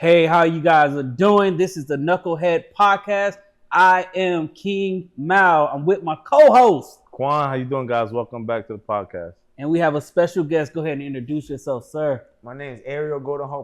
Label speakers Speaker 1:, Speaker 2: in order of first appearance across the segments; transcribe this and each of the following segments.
Speaker 1: Hey, how you guys are doing? This is the Knucklehead Podcast. I am King Mao. I'm with my co-host.
Speaker 2: Quan, how you doing, guys? Welcome back to the podcast.
Speaker 1: And we have a special guest. Go ahead and introduce yourself, sir.
Speaker 3: My name is Ariel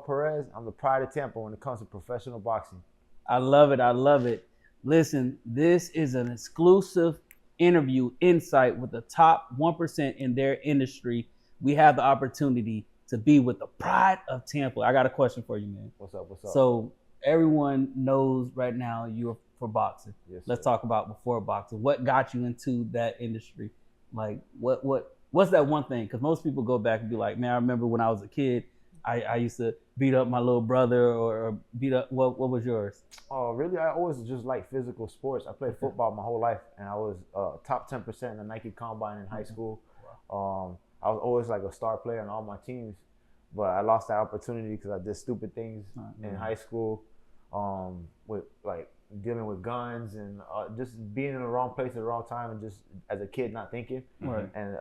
Speaker 3: Perez. I'm the pride of Tampa when it comes to professional boxing.
Speaker 1: I love it. I love it. Listen, this is an exclusive interview insight with the top 1% in their industry. We have the opportunity to be with the pride of Tampa. I got a question for you, man.
Speaker 3: What's up?
Speaker 1: So everyone knows right now you're for boxing.
Speaker 3: Yes,
Speaker 1: Let's talk about before boxing. What got you into that industry? Like what's that one thing? Because most people go back and be like, man, I remember when I was a kid, I used to beat up my little brother or beat up. What was yours?
Speaker 3: Oh, really? I always just like physical sports. I played football my whole life, and I was top 10% in the Nike Combine in high school. I was always like a star player on all my teams, but I lost that opportunity because I did stupid things in high school, with like dealing with guns and just being in the wrong place at the wrong time, and just as a kid not thinking, and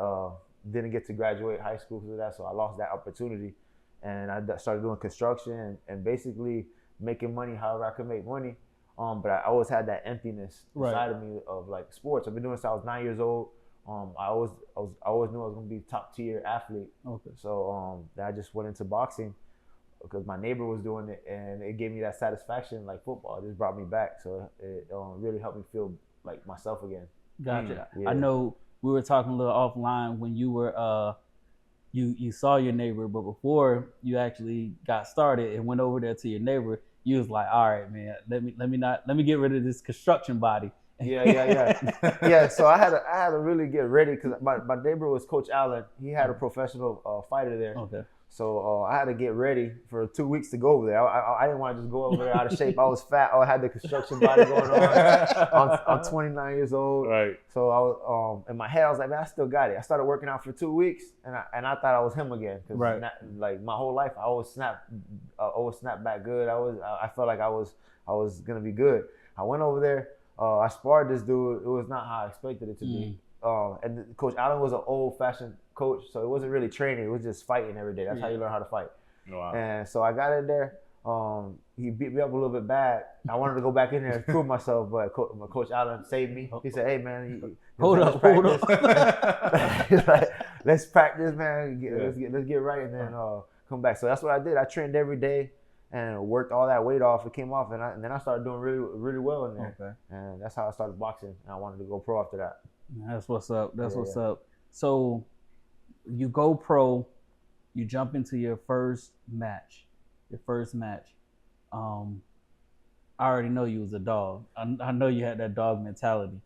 Speaker 3: didn't get to graduate high school because of that. So I lost that opportunity, and I started doing construction and basically making money however I could make money. But I always had that emptiness inside of me of like sports. I've been doing this since I was 9 years old. I always knew I was gonna be a top tier athlete. Okay. So I just went into boxing because my neighbor was doing it, and it gave me that satisfaction like football. It just brought me back. So it really helped me feel like myself again.
Speaker 1: Gotcha.
Speaker 3: Yeah.
Speaker 1: I know we were talking a little offline when you were you saw your neighbor, but before you actually got started and went over there to your neighbor, you was like, all right, man, let me get rid of this construction body.
Speaker 3: Yeah. So I had to really get ready because my neighbor was Coach Allen. He had a professional fighter there.
Speaker 1: Okay.
Speaker 3: So I had to get ready for 2 weeks to go over there. I didn't want to just go over there out of shape. I was fat. I had the construction body going on. I'm 29 years old.
Speaker 2: Right.
Speaker 3: So I was in my head, I was like, man, I still got it. I started working out for 2 weeks, and I thought I was him again.
Speaker 1: Right.
Speaker 3: Like my whole life, I always snap back good. I felt like I was gonna be good. I went over there. I sparred this dude. It was not how I expected it to be. And Coach Allen was an old-fashioned coach, so it wasn't really training. It was just fighting every day. That's how you learn how to fight.
Speaker 2: Wow.
Speaker 3: And so I got in there. He beat me up a little bit bad. I wanted to go back in there and prove myself, but Coach Allen saved me. He said, "Hey, man,
Speaker 1: hold up."
Speaker 3: He's like, let's practice, man. Let's get right, and then come back. So that's what I did. I trained every day and worked all that weight off. It came off, and then I started doing really well in there.
Speaker 1: Okay.
Speaker 3: And that's how I started boxing. And I wanted to go pro after that.
Speaker 1: That's what's up. What's up. So you go pro, you jump into your first match. I already know you was a dog. I know you had that dog mentality.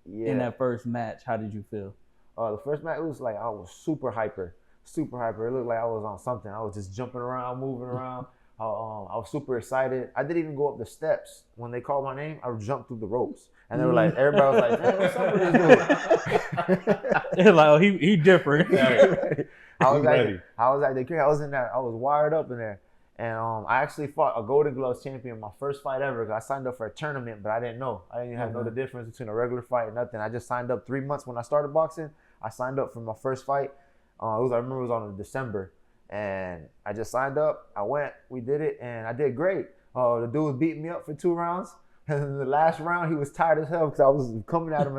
Speaker 3: Yeah.
Speaker 1: In that first match, how did you feel?
Speaker 3: The first match, it was like I was super hyper. It looked like I was on something. I was just jumping around, moving around. I was super excited. I didn't even go up the steps. When they called my name, I jumped through the ropes. And they were like, everybody was like, "Man, what's up with this dude?"
Speaker 1: They're like, "Oh, he different."
Speaker 3: I was in there. I was wired up in there. And I actually fought a Golden Gloves champion, my first fight ever. I signed up for a tournament, but I didn't know. I didn't have know the difference between a regular fight and nothing. I just signed up 3 months when I started boxing. I signed up for my first fight. I remember it was on December. And I just signed up. I went. We did it, and I did great. The dude was beating me up for 2 rounds. And in the last round, he was tired as hell because I was coming at him.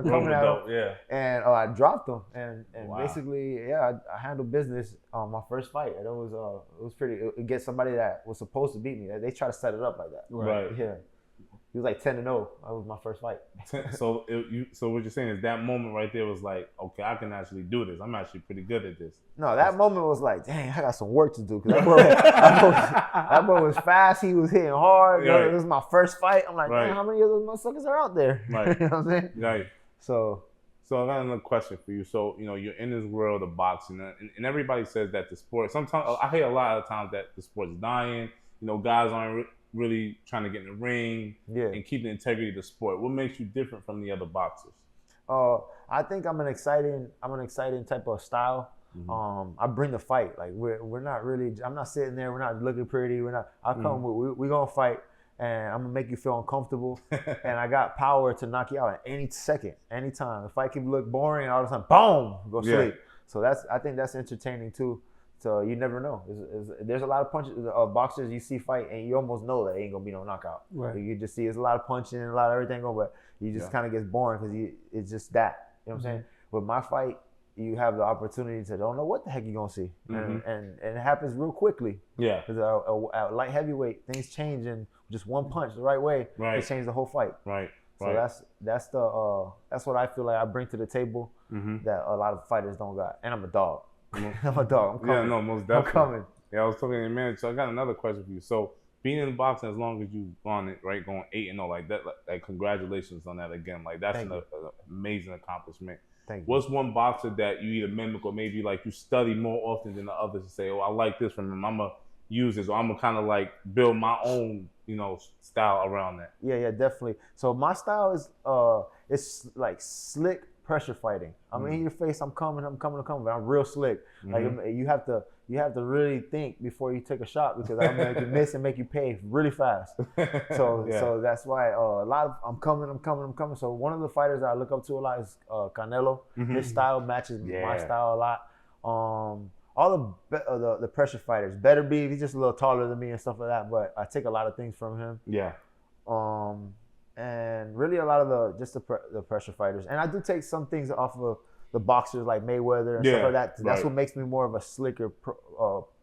Speaker 2: Yeah.
Speaker 3: And I dropped him. And basically, I handled business on my first fight. And it was pretty. It gets somebody that was supposed to beat me. They try to set it up like that.
Speaker 2: Right.
Speaker 3: Yeah. He was like 10-0. That was my first fight.
Speaker 2: So what you're saying is that moment right there was like, okay, I can actually do this. I'm actually pretty good at this.
Speaker 3: No, that moment was like, dang, I got some work to do. Cause that boy was fast. He was hitting hard.
Speaker 2: Right.
Speaker 3: It was my first fight. I'm like, man, how many of those motherfuckers are out there?
Speaker 2: Right.
Speaker 3: You know what I'm saying?
Speaker 2: Right.
Speaker 3: So
Speaker 2: I got another question for you. So, you're in this world of boxing, and everybody says that the sport, sometimes, I hear a lot of times that the sport's dying. Guys aren't really trying to get in the ring and keep the integrity of the sport. What makes you different from the other boxers?
Speaker 3: I think I'm an exciting type of style. Mm-hmm. I bring the fight. Like we're not really. I'm not sitting there. We're not looking pretty. We're not. I come. We're gonna fight, and I'm gonna make you feel uncomfortable. And I got power to knock you out at any second, anytime. The fight can look boring, and all of a sudden, boom, go sleep. So I think that's entertaining too. So you never know. There's a lot of punches, boxers you see fight, and you almost know that ain't gonna be no knockout.
Speaker 1: Right.
Speaker 3: You just see it's a lot of punching and a lot of everything going, but you just kind of gets boring because it's just that. You know what I'm saying? With my fight, you have the opportunity to don't know what the heck you're gonna see, and it happens real quickly.
Speaker 2: Yeah.
Speaker 3: Because at light heavyweight, things change in just one punch the right way.
Speaker 2: Right.
Speaker 3: It changed the whole fight.
Speaker 2: Right.
Speaker 3: So that's what I feel like I bring to the table that a lot of fighters don't got. And I'm a dog. I'm a dog. I'm coming.
Speaker 2: Yeah, no, most definitely.
Speaker 3: I'm coming.
Speaker 2: Yeah, I was talking to your manager. So I got another question for you. So being in boxing as long as you've gone it, right, going 8-0 like that, like congratulations on that again. Like that's an amazing accomplishment.
Speaker 3: Thank you.
Speaker 2: What's one boxer that you either mimic or maybe like you study more often than the others to say, oh, I like this from him, I'm gonna use this, or I'm gonna kind of like build my own, style around that?
Speaker 3: Yeah, definitely. So my style is it's like slick pressure fighting. I'm in your face, I'm coming, but I'm real slick. Like you have to really think before you take a shot because I'm gonna make you miss and make you pay really fast. So that's why a lot of I'm coming. So one of the fighters that I look up to a lot is Canelo. His style matches my style a lot. All the pressure fighters, Better Be, he's just a little taller than me and stuff like that, but I take a lot of things from him.
Speaker 2: Yeah.
Speaker 3: And really a lot of the pressure fighters. And I do take some things off of the boxers like Mayweather and stuff like that. That's what makes me more of a slicker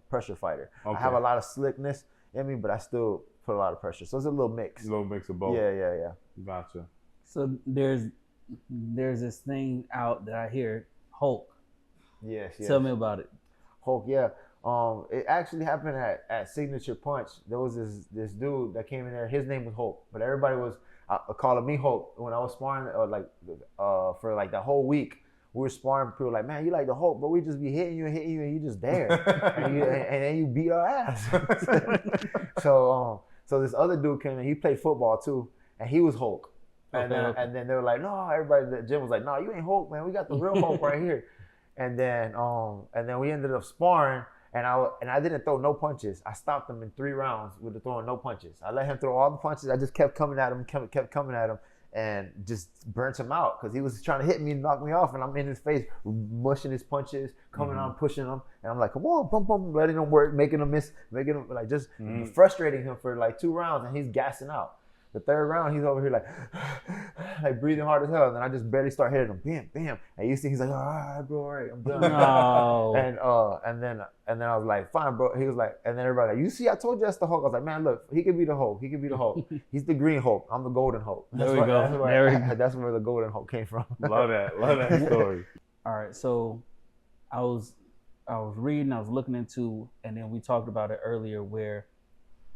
Speaker 3: pressure fighter. Okay. I have a lot of slickness in me, but I still put a lot of pressure. So it's a little mix.
Speaker 2: A little mix of both.
Speaker 3: Yeah.
Speaker 2: Gotcha.
Speaker 1: So there's this thing out that I hear, Hulk.
Speaker 3: Yes.
Speaker 1: Tell me about it.
Speaker 3: Hulk, yeah. It actually happened at Signature Punch. There was this dude that came in there. His name was Hulk, but everybody was calling me Hulk when I was sparring. For like the whole week, we were sparring. People were like, man, you like the Hulk, but we just be hitting you, and you just there, and then you beat our ass. So this other dude came in. He played football too, and he was Hulk. And then they were like, no, everybody at the gym was like, no, you ain't Hulk, man. We got the real Hulk right here. And then we ended up sparring. And I didn't throw no punches. I stopped him in 3 rounds with throwing no punches. I let him throw all the punches. I just kept coming at him, and just burnt him out because he was trying to hit me and knock me off. And I'm in his face, mushing his punches, coming on, pushing him. And I'm like, come on, boom, letting him work, making him miss, making him like just frustrating him for like 2 rounds. And he's gassing out. The 3rd round, he's over here like breathing hard as hell. And then I just barely start hitting him. Bam, bam. And you see, he's like, all right, bro, all right, I'm done.
Speaker 1: No.
Speaker 3: And then I was like, fine, bro. He was like, and then everybody like, you see, I told you that's the Hulk. I was like, man, look, he could be the Hulk. He's the green Hulk. I'm the golden Hulk.
Speaker 1: There we go.
Speaker 3: That's where the golden Hulk came from.
Speaker 2: Love that story.
Speaker 1: All right, so I was reading, I was looking into, and then we talked about it earlier where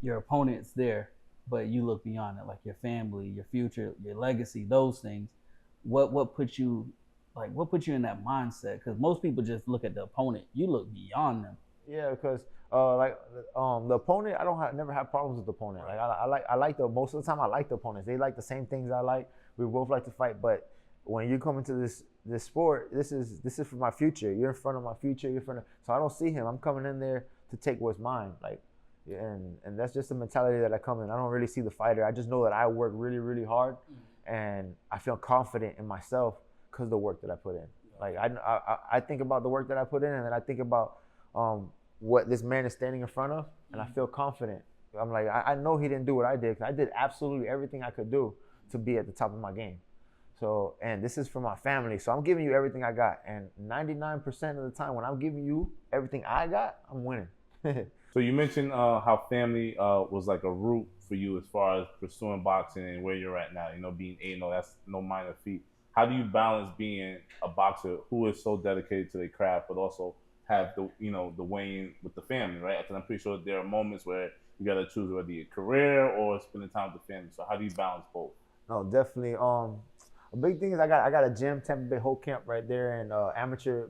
Speaker 1: your opponent's there, but you look beyond it, like your family, your future, your legacy, those things. What put you in that mindset? Because most people just look at the opponent. You look beyond them.
Speaker 3: Yeah, because the opponent, never have problems with the opponent. Like I like most of the time I like the opponents. They like the same things I like. We both like to fight, but when you come into this sport, this is for my future. You're in front of my future. So I don't see him. I'm coming in there to take what's mine. And that's just the mentality that I come in. I don't really see the fighter. I just know that I work really, really hard, and I feel confident in myself because of the work that I put in. Like I think about the work that I put in, and then I think about what this man is standing in front of, and I feel confident. I'm like, I know he didn't do what I did, because I did absolutely everything I could do to be at the top of my game. So, and this is for my family. So I'm giving you everything I got. And 99% of the time when I'm giving you everything I got, I'm winning.
Speaker 2: So you mentioned how family was like a root for you as far as pursuing boxing and where you're at now. Being 8-0, that's no minor feat. How do you balance being a boxer who is so dedicated to their craft, but also have the weigh-in with the family, right? Because I'm pretty sure there are moments where you got to choose whether your career or spending time with the family. So how do you balance both?
Speaker 3: No, definitely. A big thing is I got a gym, Tampa Bay Hope Camp right there, and Amateur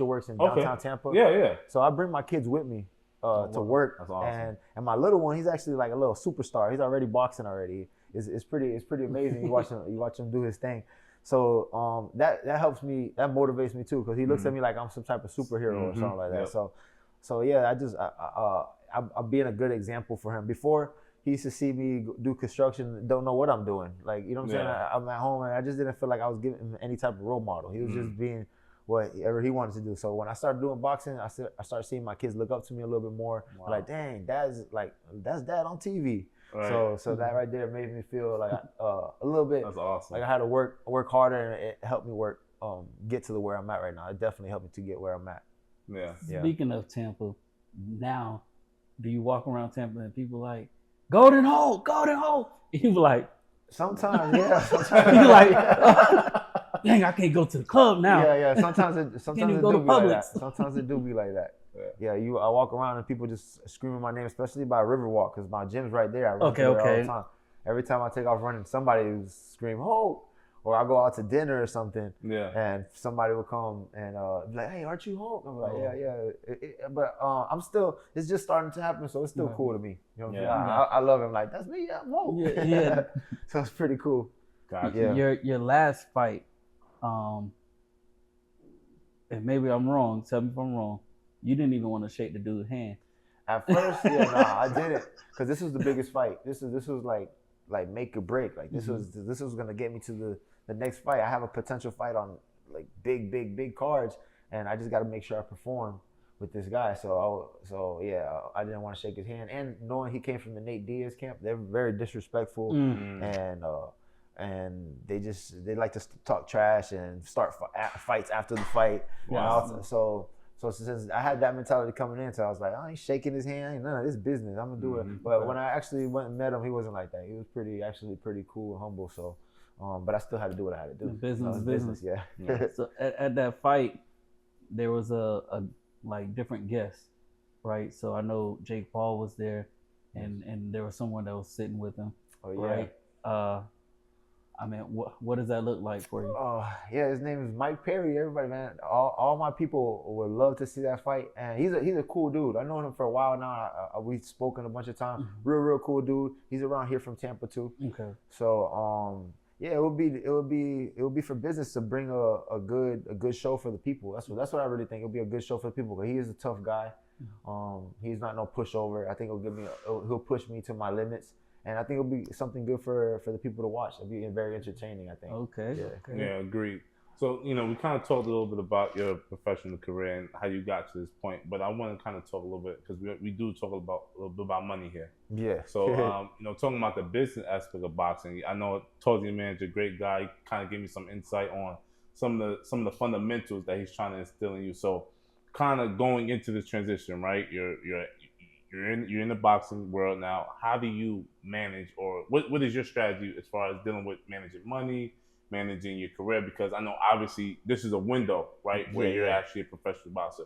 Speaker 3: Works in downtown Tampa.
Speaker 2: Yeah.
Speaker 3: So I bring my kids with me to work. That's awesome. And my little one, he's actually like a little superstar. He's already boxing already. It's pretty amazing. You watch him do his thing. So that helps me. That motivates me too, because he looks at me like I'm some type of superhero or something like that. Yep. So yeah, I'm being a good example for him. Before, he used to see me do construction, don't know what I'm doing. Like, you know what I'm saying? I'm at home, and I just didn't feel like I was giving him any type of role model. He was just being whatever he wanted to do. So when I started doing boxing, I started seeing my kids look up to me a little bit more.
Speaker 2: Wow.
Speaker 3: Like, dang, that's dad on TV.
Speaker 2: Right.
Speaker 3: So that right there made me feel like a little bit.
Speaker 2: That's awesome.
Speaker 3: Like I had to work harder, and it helped me get to where I'm at right now. It definitely helped me to get where I'm at.
Speaker 2: Yeah.
Speaker 1: Speaking of Tampa, now, do you walk around Tampa and people like, Golden Hole, Golden Hole? And you be like,
Speaker 3: sometimes, yeah. Sometimes
Speaker 1: you like, dang, I can't go to the club now.
Speaker 3: Yeah. Sometimes it do be like that. Sometimes it do be like that. Yeah, I walk around and people just screaming my name, especially by Riverwalk, because my gym's right there. I run there all the time. Every time I take off running, somebody will scream, "Ho!" Or I go out to dinner or something, and somebody will come and be like, "Hey, aren't you Hulk?" I'm like, "Yeah." But I'm still. It's just starting to happen, so it's still cool to me. You know what I'm saying? I love him. Like, that's me. I'm Hulk.
Speaker 1: Yeah.
Speaker 3: So it's pretty cool.
Speaker 2: Gotcha.
Speaker 1: Your last fight, and maybe I'm wrong. Tell me if I'm wrong. You didn't even want to shake the dude's hand.
Speaker 3: At first, I didn't, because this was the biggest fight. This was like make or break. Like this was gonna get me to the next fight. I have a potential fight on like big cards, and I just got to make sure I perform with this guy. So I didn't want to shake his hand. And knowing he came from the Nate Diaz camp, they're very disrespectful, and they like to talk trash and start fights after the fight.
Speaker 2: Wow.
Speaker 3: So since I had that mentality coming in, so I was like, I ain't shaking his hand, ain't none of this business. I'm gonna do it. But when I actually went and met him, he wasn't like that. He was pretty cool and humble. So, but I still had to do what I had to do.
Speaker 1: Business.
Speaker 3: Yeah.
Speaker 1: So at that fight, there was a like different guests, right? So I know Jake Paul was there, and there was someone that was sitting with him.
Speaker 3: Oh yeah.
Speaker 1: Right? I mean, what does that look like for you?
Speaker 3: Yeah, his name is Mike Perry. Everybody, man, all my people would love to see that fight, and he's a cool dude. I know him for a while now. We've spoken a bunch of times. Real cool dude. He's around here from Tampa too.
Speaker 1: Okay.
Speaker 3: So yeah, it would be for business to bring a good show for the people. That's what I really think. It'll be a good show for the people, because he is a tough guy. He's not no pushover. I think he'll push me to my limits. And I think it'll be something good for the people to watch. It'll be very entertaining, I think.
Speaker 1: Okay.
Speaker 2: Yeah, agreed. So, we kind of talked a little bit about your professional career and how you got to this point, but I want to kind of talk a little bit, because we do talk a little bit about money here.
Speaker 3: Yeah.
Speaker 2: So, talking about the business aspect of boxing, I know Tozy Manager, great guy, he kind of gave me some insight on some of the fundamentals that he's trying to instill in you. So, kind of going into this transition, right? You're in the boxing world now. How do you manage, or what is your strategy as far as dealing with managing money, managing your career? Because I know obviously this is a window, right, where you're actually a professional boxer.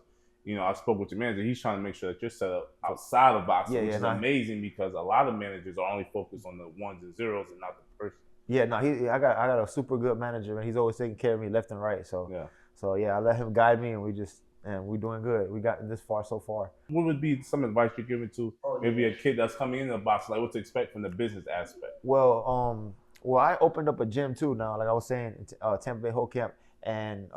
Speaker 2: I spoke with your manager. He's trying to make sure that you're set up outside of boxing, which is amazing, because a lot of managers are only focused on the ones and zeros and not the person.
Speaker 3: Yeah, no, I got a super good manager, and he's always taking care of me left and right. So I let him guide me, and we're doing good. We got this far so far.
Speaker 2: What would be some advice you're giving to maybe a kid that's coming into the boxing, like what to expect from the business aspect?
Speaker 3: Well, I opened up a gym too now, like I was saying, Tampa Bay Whole Camp, and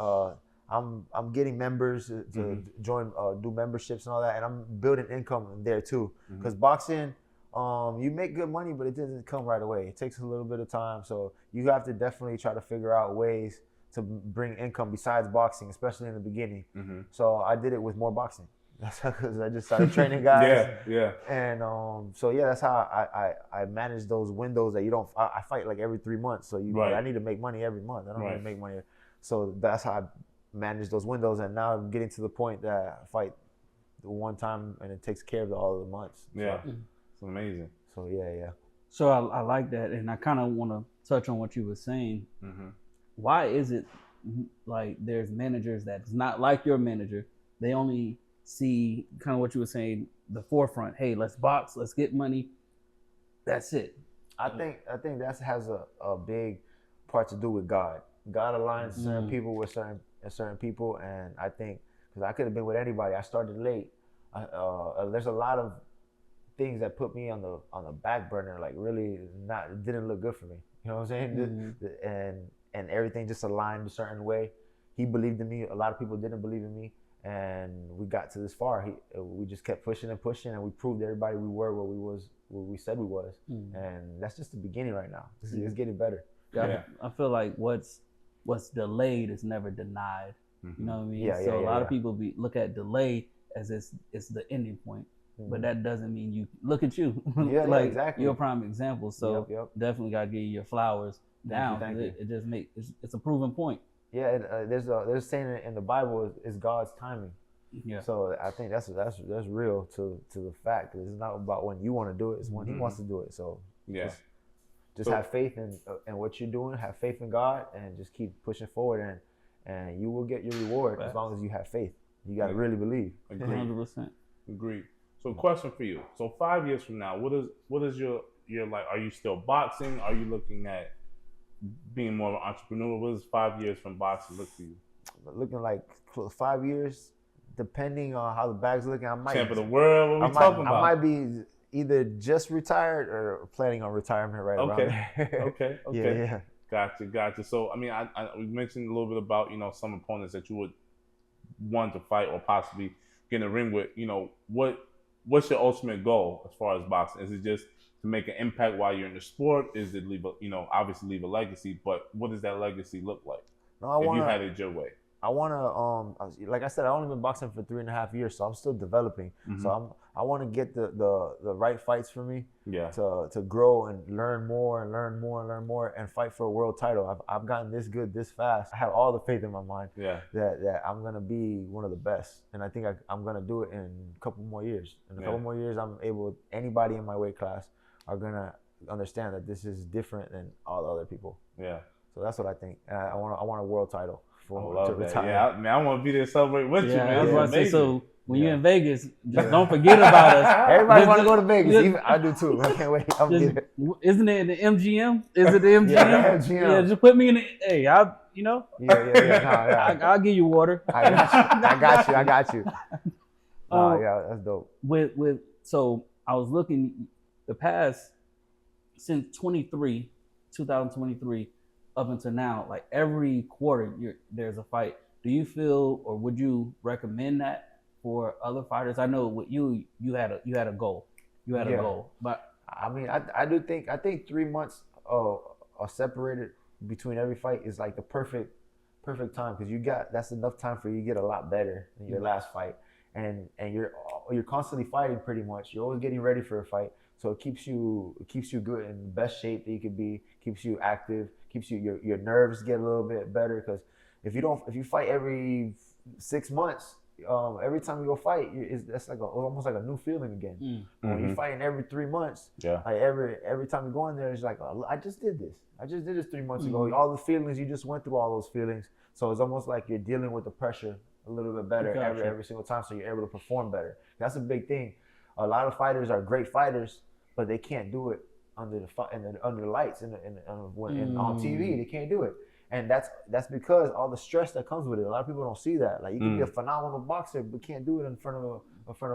Speaker 3: I'm getting members to join, do memberships and all that, and I'm building income there too. Because boxing, you make good money, but it doesn't come right away. It takes a little bit of time, so you have to definitely try to figure out ways to bring income besides boxing, especially in the beginning. So I did it with more boxing. That's because I just started training guys. And that's how I manage those windows that you don't. I fight like every 3 months, so I need to make money every month. I don't really make money, so that's how I manage those windows. And now I'm getting to the point that I fight one time and it takes care of all of the months.
Speaker 2: It's amazing.
Speaker 3: So yeah.
Speaker 1: So I like that, and I kind of want to touch on what you were saying. Why is it like there's managers that's not like your manager? They only see kind of what you were saying, the forefront. Hey, let's box, let's get money. That's it.
Speaker 3: I think that has a big part to do with God. God aligns certain people with certain people, and I think because I could have been with anybody. I started late. There's a lot of things that put me on the back burner, like really didn't look good for me. You know what I'm saying? And everything just aligned a certain way. He believed in me. A lot of people didn't believe in me, and we got to this far. We just kept pushing and pushing, and we proved everybody we were what we said we was. And that's just the beginning right now. It's getting better.
Speaker 1: I feel like what's delayed is never denied. You know what I mean?
Speaker 3: Yeah,
Speaker 1: So a lot of people look at delay as it's the ending point. But that doesn't mean you look at you. Like
Speaker 3: exactly.
Speaker 1: you're a prime example. So definitely gotta give you your flowers down.
Speaker 3: Thank you.
Speaker 1: It just it's a proven point.
Speaker 3: Yeah, there's a saying in the Bible is God's timing.
Speaker 1: Yeah.
Speaker 3: So I think that's real to the fact. It's not about when you want to do it; it's when He wants to do it. So just have faith in what you're doing. Have faith in God, and just keep pushing forward, and you will get your reward as long as you have faith. You got to really believe.
Speaker 1: 100%.
Speaker 2: Agreed. So, question for you. So, 5 years from now, what is your like? Are you still boxing? Are you looking at being more of an entrepreneur? What does 5 years from boxing look for you?
Speaker 3: Looking like 5 years, depending on how the bag's looking. I might
Speaker 2: champ of the world. What we talking about?
Speaker 3: I might be either just retired or planning on retirement around there.
Speaker 2: Okay.
Speaker 3: Yeah.
Speaker 2: Gotcha. So, I mean, we mentioned a little bit about some opponents that you would want to fight or possibly get in the ring with. What's your ultimate goal as far as boxing? Is it just to make an impact while you're in the sport? Is it obviously leave a legacy? But what does that legacy look like?
Speaker 3: If you
Speaker 2: had it your way?
Speaker 3: I want to, like I said, I only been boxing for 3.5 years, so I'm still developing. So I want to get the right fights for me.
Speaker 2: Yeah.
Speaker 3: To grow and learn more and fight for a world title. I've gotten this good this fast. I have all the faith in my mind.
Speaker 2: Yeah.
Speaker 3: That I'm gonna be one of the best, and I think I'm gonna do it in a couple more years. In a couple more years, anybody in my weight class are gonna understand that this is different than all the other people.
Speaker 2: Yeah.
Speaker 3: So that's what I think. I want a world title.
Speaker 2: I love that. Yeah, I want to be there celebrating with you, man.
Speaker 1: I was about to say, so when you're in Vegas, just don't forget about us.
Speaker 3: Everybody want to go to Vegas. Even I do too. I can't wait.
Speaker 1: Isn't it in the MGM? Is it the MGM?
Speaker 3: Yeah, MGM.
Speaker 1: Yeah, just put me in the. Hey,
Speaker 3: Yeah.
Speaker 1: I'll give you water.
Speaker 3: I got you. Yeah, that's dope.
Speaker 1: So I was looking the past since 2023. Up until now, like every quarter, there's a fight. Do you feel, or would you recommend that for other fighters? I know with you had a goal. You had a goal, but
Speaker 3: I mean, I think 3 months are separated between every fight is like the perfect time, because that's enough time for you to get a lot better than your last fight, and you're constantly fighting pretty much. You're always getting ready for a fight, so it keeps you good in the best shape that you could be. Keeps you active. Keeps your nerves get a little bit better, because if you fight every 6 months, every time you go fight, that's like almost like a new feeling again. When you're fighting every 3 months, like every time you go in there, it's like, oh, I just did this 3 months ago. All the feelings, you just went through all those feelings, so it's almost like you're dealing with the pressure a little bit better every single time, so you're able to perform better. That's a big thing. A lot of fighters are great fighters, but they can't do it under the lights and on TV. They can't do it, and that's because all the stress that comes with it. A lot of people don't see that. Like, you can be a phenomenal boxer, but can't do it in front of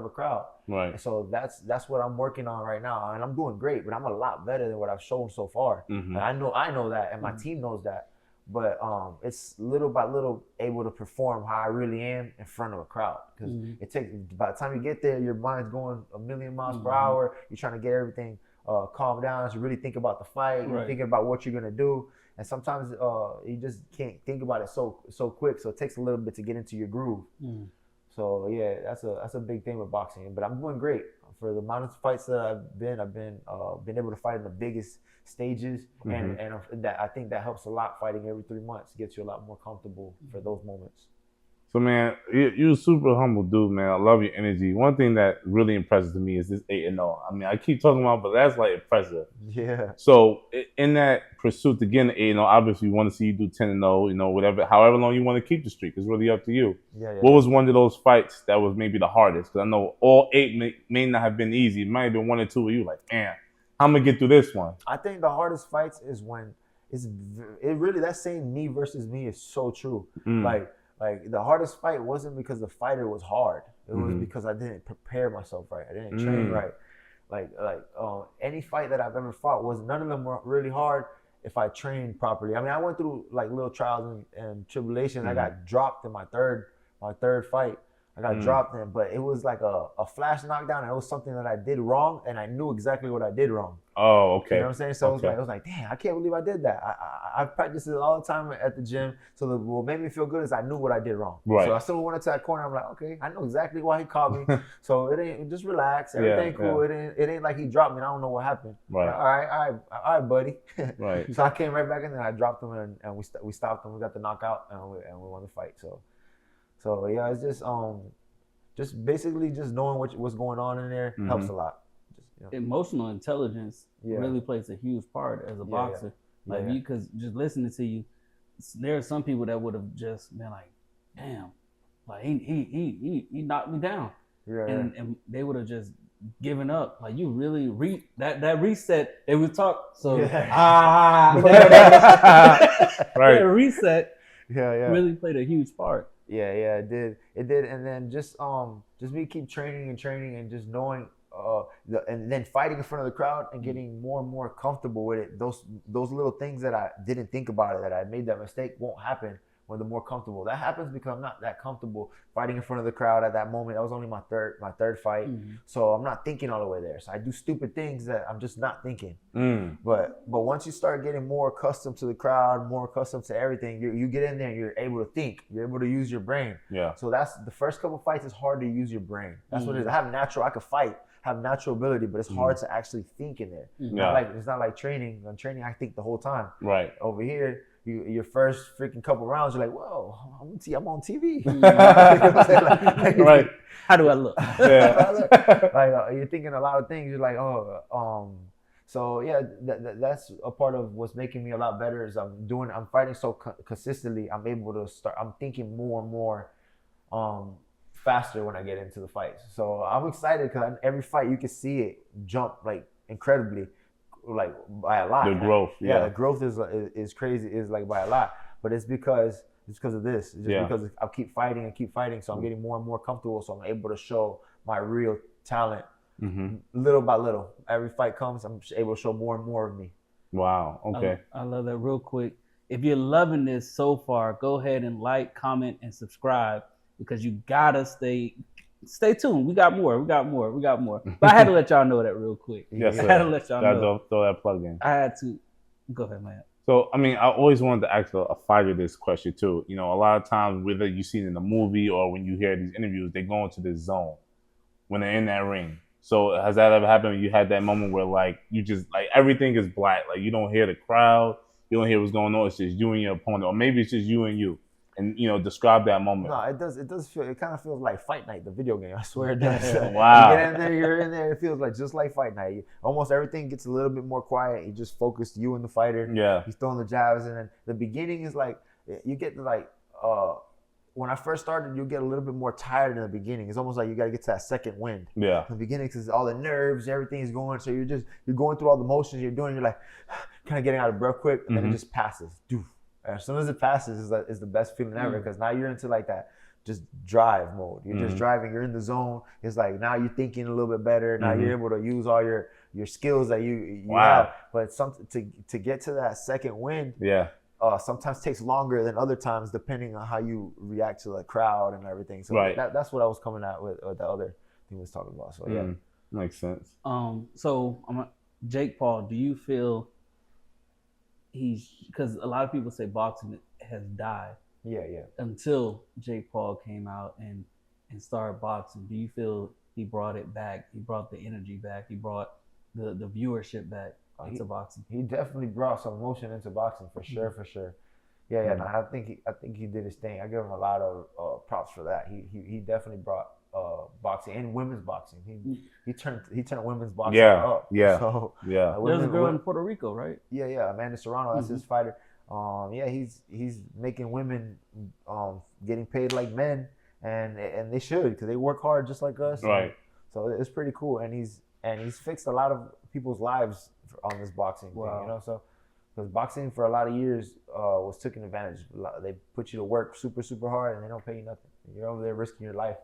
Speaker 3: a crowd.
Speaker 2: Right.
Speaker 3: And so that's what I'm working on right now, and I'm doing great. But I'm a lot better than what I've shown so far. And I know that, and my team knows that. But it's little by little able to perform how I really am in front of a crowd, because it takes, by the time you get there, your mind's going a million miles per hour. You're trying to get everything calm down, so really think about the fight. You're thinking about what you're gonna do, and sometimes you just can't think about it so quick. So it takes a little bit to get into your groove. So yeah, that's a big thing with boxing. But I'm doing great for the amount of fights that I've been able to fight in the biggest stages, and that I think that helps a lot. Fighting every 3 months gets you a lot more comfortable for those moments.
Speaker 2: So, man, you're a super humble dude, man. I love your energy. One thing that really impresses me is this 8-0. I mean, I keep talking about, but that's like impressive.
Speaker 3: Yeah.
Speaker 2: So, in that pursuit to get an 8-0, obviously, we want to see you do 10-0. Whatever, however long you want to keep the streak, it's really up to you.
Speaker 3: Yeah.
Speaker 2: What was one of those fights that was maybe the hardest? Because I know all 8 may not have been easy. It might have been 1 or 2 where you like, man, I'm gonna get through this one.
Speaker 3: I think the hardest fights is when that saying "me versus me" is so true. Like the hardest fight wasn't because the fighter was hard. It was because I didn't prepare myself right. I didn't train right. Like any fight that I've ever fought, none of them were really hard if I trained properly. I mean, I went through like little trials and tribulations. I got dropped in my third fight. I got dropped in, but it was like a flash knockdown, and it was something that I did wrong, and I knew exactly what I did wrong.
Speaker 2: Oh, okay.
Speaker 3: You know what I'm saying? So it was like, damn, I can't believe I did that. I practiced it all the time at the gym. So what made me feel good is I knew what I did wrong.
Speaker 2: Right.
Speaker 3: So I still went into that corner. I'm like, okay, I know exactly why he caught me. So it ain't, just relax. Everything cool. Yeah. It ain't like he dropped me and I don't know what happened.
Speaker 2: Right.
Speaker 3: Like, all right, buddy.
Speaker 2: Right.
Speaker 3: So I came right back in there. I dropped him and we stopped him. We got the knockout and we won the fight. So yeah, it's just basically just knowing what's going on in there helps a lot.
Speaker 1: Emotional intelligence really plays a huge part as a boxer. Like because just listening to you, there are some people that would have just been like, damn, like he knocked me down. And they would have just given up. Like you really that reset they would talk. So that reset really played a huge part.
Speaker 3: Yeah, it did. And then just me keep training and just knowing and then fighting in front of the crowd and getting more and more comfortable with it. Those little things that I didn't think about it, that I made that mistake, won't happen when the more comfortable. That happens because I'm not that comfortable fighting in front of the crowd at that moment. That was only my third fight. So I'm not thinking all the way there. So I do stupid things that I'm just not thinking. But once you start getting more accustomed to the crowd, more accustomed to everything, you get in there and you're able to think. You're able to use your brain. Yeah. So that's the first couple fights is hard to use your brain. That's what it is. I could fight, have natural ability, but it's hard to actually think in there. It's not like training. On training, I think the whole time. Right. Over here, your first freaking couple rounds, you're like, whoa, I'm on TV.
Speaker 1: Right. How do I look?
Speaker 3: Like you're thinking a lot of things. You're like, so yeah, that's a part of what's making me a lot better is I'm fighting so consistently. I'm able to I'm thinking more and more faster when I get into the fights. So I'm excited because every fight you can see it jump like incredibly, like by a lot.
Speaker 2: The growth,
Speaker 3: the growth is crazy, is like by a lot. But it's because of this. It's just because I keep fighting, so I'm getting more and more comfortable. So I'm able to show my real talent little by little. Every fight comes, I'm able to show more and more of me. Wow. Okay.
Speaker 1: I love that. Real quick, if you're loving this so far, go ahead and like, comment, and subscribe because you gotta stay tuned. We got more. But I had to let y'all know that real quick.
Speaker 2: Yes, sir.
Speaker 1: I had to let y'all know.
Speaker 2: Throw that plug in.
Speaker 1: I had to. Go ahead, man.
Speaker 2: So, I mean, I always wanted to ask a fighter this question too. You know, a lot of times, whether you see it in the movie or when you hear these interviews, they go into this zone when they're in that ring. So, has that ever happened when you had that moment where, like, you just, like, everything is black? Like, you don't hear the crowd, you don't hear what's going on, it's just you and your opponent, or maybe it's just you and you. And, you know, describe that moment.
Speaker 3: No, it does feel, it kind of feels like Fight Night, the video game. I swear it does.
Speaker 2: Wow.
Speaker 3: You get in there, you're in there, it feels like just like Fight Night. Almost everything gets a little bit more quiet. You just focus, you and the fighter. Yeah. He's throwing the jabs, and then the beginning is like, you get like, when I first started, you get a little bit more tired in the beginning. It's almost like you got to get to that second wind. Yeah. In the beginning, because all the nerves, everything's going. So you're going through all the motions you're doing. You're like, kind of getting out of breath quick, and then it just passes. Doof. As soon as it passes, is the best feeling ever because now you're into like that just drive mode. You're just driving. You're in the zone. It's like now you're thinking a little bit better. Now you're able to use all your skills that you have. But to get to that second wind, sometimes takes longer than other times depending on how you react to the crowd and everything. So that's what I was coming at with the other thing we was talking about. So yeah,
Speaker 2: makes sense.
Speaker 1: So Jake Paul, do you feel because a lot of people say boxing has died. Yeah. Until Jake Paul came out and started boxing, do you feel he brought it back? He brought the energy back. He brought the viewership back into boxing.
Speaker 3: He definitely brought some emotion into boxing for sure. Yeah. No, I think he did his thing. I give him a lot of props for that. He definitely brought boxing and women's boxing. He turned women's boxing up. Yeah. So
Speaker 1: there's a girl in Puerto Rico, right?
Speaker 3: Yeah. Amanda Serrano, that's his fighter. He's making women getting paid like men, and they should because they work hard just like us. Right. So it's pretty cool, and he's fixed a lot of people's lives on this boxing thing. You know, so because boxing for a lot of years was taken advantage. They put you to work super hard, and they don't pay you nothing. You're over there risking your life.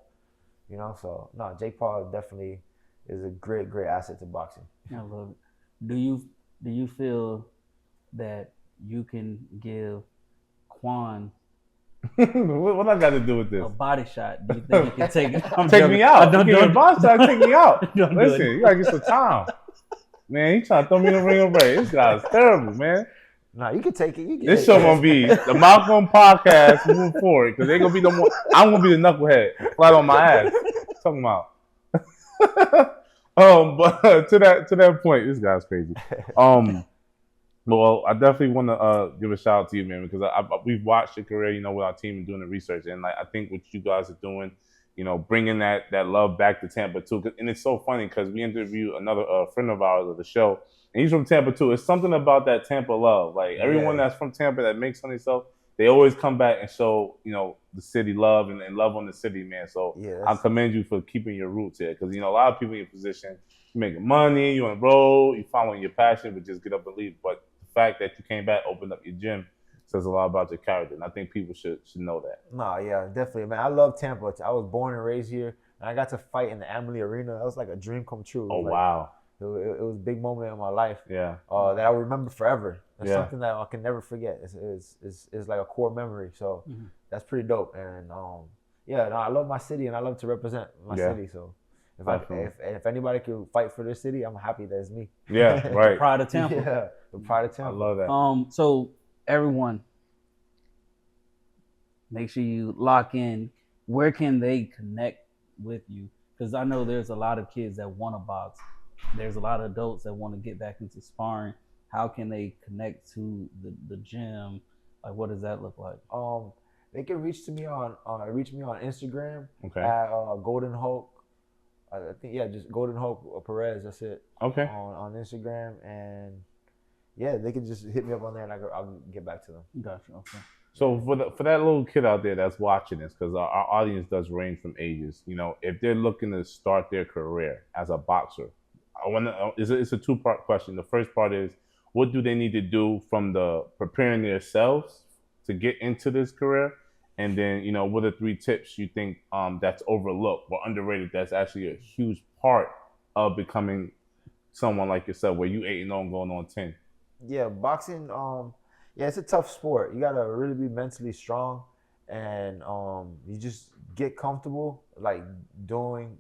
Speaker 3: You know, so no, Jake Paul definitely is a great asset to boxing.
Speaker 1: I love it. Do you feel that you can give Quan
Speaker 2: What I got to do with this?
Speaker 1: A body shot. Do you think you can take it?
Speaker 2: Take me out.
Speaker 1: Don't
Speaker 2: Give me a body shot. Take me out.
Speaker 1: Don't do
Speaker 2: Listen,
Speaker 1: it.
Speaker 2: you gotta get some time. Man, he trying to throw me in the ring already. This guy's terrible, man.
Speaker 3: Nah, you can take it.
Speaker 2: This show gonna be the Malcolm podcast moving forward because they gonna be the more. I'm gonna be the knucklehead flat on my ass. Talking about. But to that point, this guy's crazy. Well, I definitely want to give a shout out to you, man, because we've watched your career, with our team and doing the research, and like I think what you guys are doing, bringing that love back to Tampa too. And it's so funny because we interviewed another friend of ours of the show, and he's from Tampa too. It's something about that Tampa love. Like everyone that's from Tampa that makes something themselves, they always come back and show, the city love and love on the city, man. So I commend you for keeping your roots here, because a lot of people in your position, you making money, you on the road, you following your passion, but just get up and leave. But fact that you came back, opened up your gym, says a lot about your character, and I think people should know that.
Speaker 3: No, yeah, definitely, man. I love Tampa. I was born and raised here, and I got to fight in the Amalie Arena. That was like a dream come true.
Speaker 2: Wow.
Speaker 3: It was a big moment in my life.
Speaker 2: Yeah.
Speaker 3: That I remember forever. It's something that I can never forget. It's like a core memory. So that's pretty dope. And I love my city, and I love to represent my city. So. If anybody can fight for their city, I'm happy that it's me.
Speaker 2: Yeah, right.
Speaker 1: Pride of Tampa.
Speaker 3: Yeah, the pride of Tampa.
Speaker 2: I love that.
Speaker 1: So everyone, make sure you lock in. Where can they connect with you? Because I know there's a lot of kids that want to box. There's a lot of adults that want to get back into sparring. How can they connect to the gym? Like, what does that look like?
Speaker 3: They can reach me on Instagram
Speaker 2: at
Speaker 3: Golden Hope. I think just Golden Hope Perez. That's it.
Speaker 2: Okay.
Speaker 3: On Instagram, and they can just hit me up on there, and I'll get back to them.
Speaker 1: Gotcha. Okay.
Speaker 2: So for that little kid out there that's watching this, because our audience does range from ages, if they're looking to start their career as a boxer, it's a two-part question. The first part is, what do they need to do from the preparing themselves to get into this career? And then, what are 3 tips you think that's overlooked or underrated that's actually a huge part of becoming someone like yourself, where you 8-0 going on 10?
Speaker 3: Yeah, boxing, it's a tough sport. You got to really be mentally strong, and you just get comfortable, like doing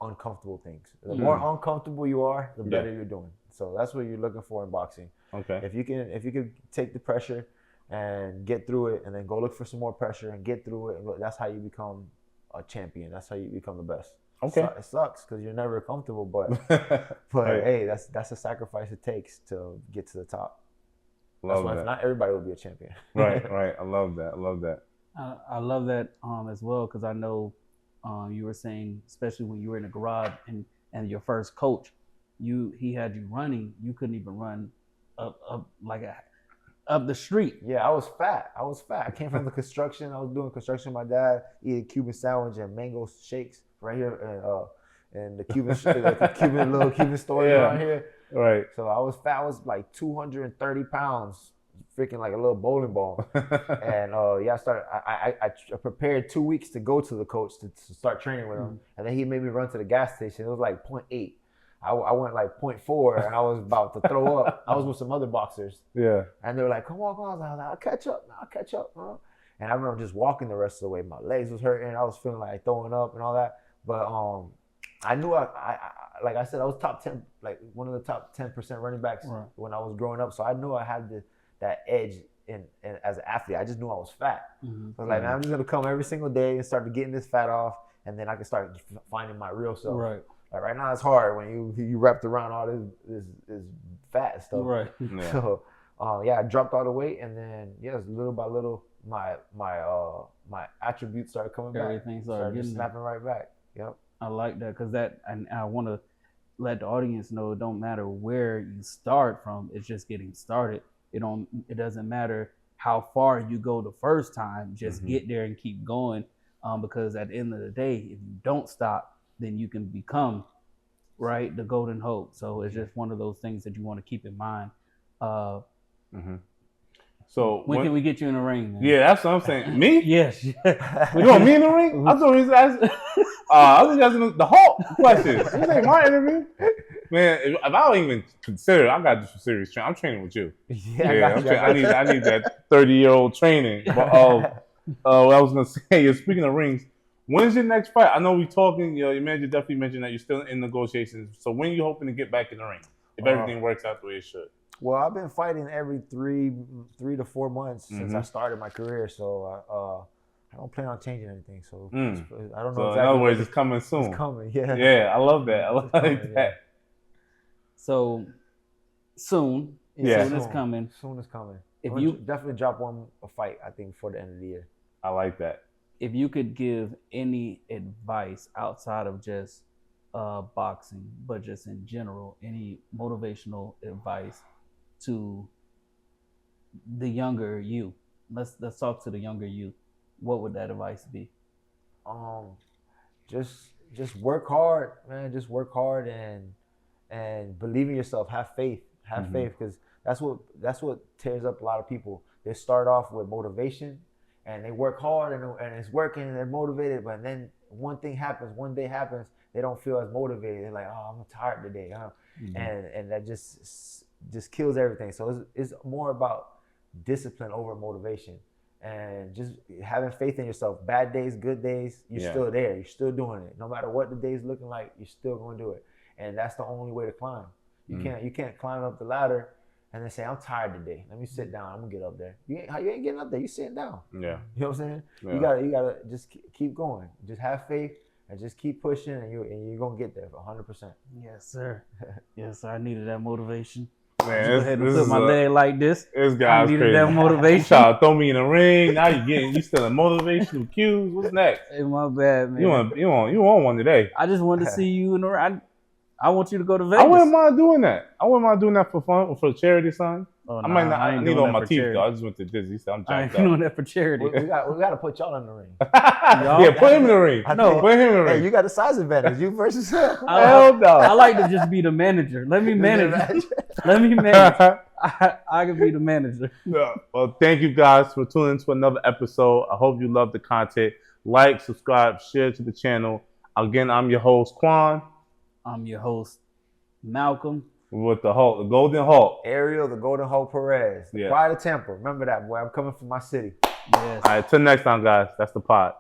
Speaker 3: uncomfortable things. The more uncomfortable you are, the better you're doing. So that's what you're looking for in boxing.
Speaker 2: Okay.
Speaker 3: If you can take the pressure and get through it, and then go look for some more pressure and get through it, and that's how you become a champion. That's how you become the best.
Speaker 2: Okay.
Speaker 3: It sucks because you're never comfortable, but
Speaker 2: Right.
Speaker 3: Hey, that's a sacrifice it takes to get to the top. That's why not everybody will be a champion.
Speaker 2: Right. I love that.
Speaker 1: I love that as well, because I know you were saying, especially when you were in the garage and your first coach, he had you running. You couldn't even run up the street.
Speaker 3: Yeah, I was fat. I came from the construction. I was doing construction with my dad, eating Cuban sandwich and mango shakes right here, and the Cuban little Cuban store around here.
Speaker 2: Right.
Speaker 3: So I was fat. I was like 230 pounds, freaking like a little bowling ball. And I prepared 2 weeks to go to the coach to start training with him, and then he made me run to the gas station. It was like 0.8. I went like 0.4, and I was about to throw up. I was with some other boxers.
Speaker 2: Yeah.
Speaker 3: And they were like, come on. I was like, I'll catch up. Huh? And I remember just walking the rest of the way. My legs was hurting. I was feeling like throwing up and all that. But I knew I like I said, I was top 10, like one of the top 10% running backs when I was growing up. So I knew I had that edge in as an athlete. I just knew I was fat. Mm-hmm. So I was like, man, I'm just going to come every single day and start getting this fat off, and then I can start finding my real self.
Speaker 1: Right.
Speaker 3: Like right now it's hard when you wrapped around all this fat stuff.
Speaker 1: Right.
Speaker 2: Yeah.
Speaker 3: So I dropped all the weight, and then little by little my attributes started coming back.
Speaker 1: Everything started
Speaker 3: just snapping right back. Yep.
Speaker 1: I like that, because and I want to let the audience know it don't matter where you start from. It's just getting started. It doesn't matter how far you go the first time. Just get there and keep going. Because at the end of the day, if you don't stop, then you can become the Golden Hope. So it's just one of those things that you want to keep in mind.
Speaker 2: So
Speaker 1: when can we get you in the ring, man?
Speaker 2: Yeah, that's what I'm saying. Me?
Speaker 1: Yes.
Speaker 2: You want me in the ring? I thought he was asking. I was asking the Hulk questions. This ain't my interview. Man, if I don't even consider, I got to do some serious training. I'm training with you.
Speaker 3: I
Speaker 2: need that 30-year-old training. But What I was gonna say is, speaking of rings, when's your next fight? I know we talking. Your manager definitely mentioned that you're still in negotiations. So when you hoping to get back in the ring if everything works out the way it should?
Speaker 3: Well, I've been fighting every three to 4 months since I started my career, so I don't plan on changing anything. So I don't know.
Speaker 2: So
Speaker 3: exactly
Speaker 2: in other words, it's coming soon.
Speaker 3: It's coming, yeah.
Speaker 2: Yeah, I love that. I like that.
Speaker 3: Yeah.
Speaker 1: So soon.
Speaker 3: Yeah,
Speaker 1: Soon is coming.
Speaker 3: Soon is coming.
Speaker 1: If
Speaker 3: I'm
Speaker 1: you
Speaker 3: definitely drop a fight, I think, before the end of the year.
Speaker 2: I like that.
Speaker 1: If you could give any advice outside of just boxing, but just in general, any motivational advice to the younger you, let's talk to the younger you. What would that advice be?
Speaker 3: Just work hard, man. Just work hard and believe in yourself. Have faith. Have faith, because that's what tears up a lot of people. They start off with motivation and they work hard and it's working and they're motivated, but then one day happens, they don't feel as motivated. They're like, oh, I'm tired today, and that just kills everything. So it's more about discipline over motivation and just having faith in yourself. Bad days, good days, you're still there. You're still doing it. No matter what the day's looking like, you're still going to do it. And that's the only way to climb. You can't climb up the ladder and then say, I'm tired today. Let me sit down. I'm gonna get up there. You ain't getting up there. You sitting down.
Speaker 2: Yeah.
Speaker 3: You know what I'm saying?
Speaker 2: Yeah.
Speaker 3: You gotta just keep going. Just have faith and just keep pushing, and you're gonna get there 100%.
Speaker 1: Yes, sir. Yes, sir. I needed that motivation.
Speaker 2: Man,
Speaker 1: Go ahead and put my leg like this.
Speaker 2: This guy's
Speaker 1: I needed
Speaker 2: crazy.
Speaker 1: that motivation.
Speaker 2: You try to throw me in the ring. Now you still in motivational cues. What's next?
Speaker 1: Hey, my bad, man.
Speaker 2: You want one today?
Speaker 1: I just wanted to see you in the ring. I want you to go to Vegas.
Speaker 2: I wouldn't mind doing that. For fun, for charity, son.
Speaker 1: Oh,
Speaker 2: I might not. I need all my teeth
Speaker 1: charity.
Speaker 2: though. I just went to Disney, so I'm
Speaker 1: I
Speaker 2: jacked
Speaker 1: ain't
Speaker 2: up.
Speaker 1: doing that for charity.
Speaker 3: We got to put y'all in the ring.
Speaker 2: Yeah, put him in the ring.
Speaker 1: No.
Speaker 2: Put him in the ring.
Speaker 3: Hey, you got the size advantage. You versus him.
Speaker 2: Hell no.
Speaker 1: I like to just be the manager. Let me manage. Let me manage. I can be the manager.
Speaker 2: Yeah. Well, thank you guys for tuning into another episode. I hope you love the content. Like, subscribe, share to the channel. Again, I'm your host, Quan.
Speaker 1: I'm your host, Malcolm.
Speaker 2: With the Hulk, the Golden Hulk.
Speaker 3: Ariel, the Golden Hoe Perez. The
Speaker 2: Yeah.
Speaker 3: Pride of Tampa. Remember that, boy. I'm coming from my city.
Speaker 1: Yes.
Speaker 2: All right, till next time, guys. That's the pod.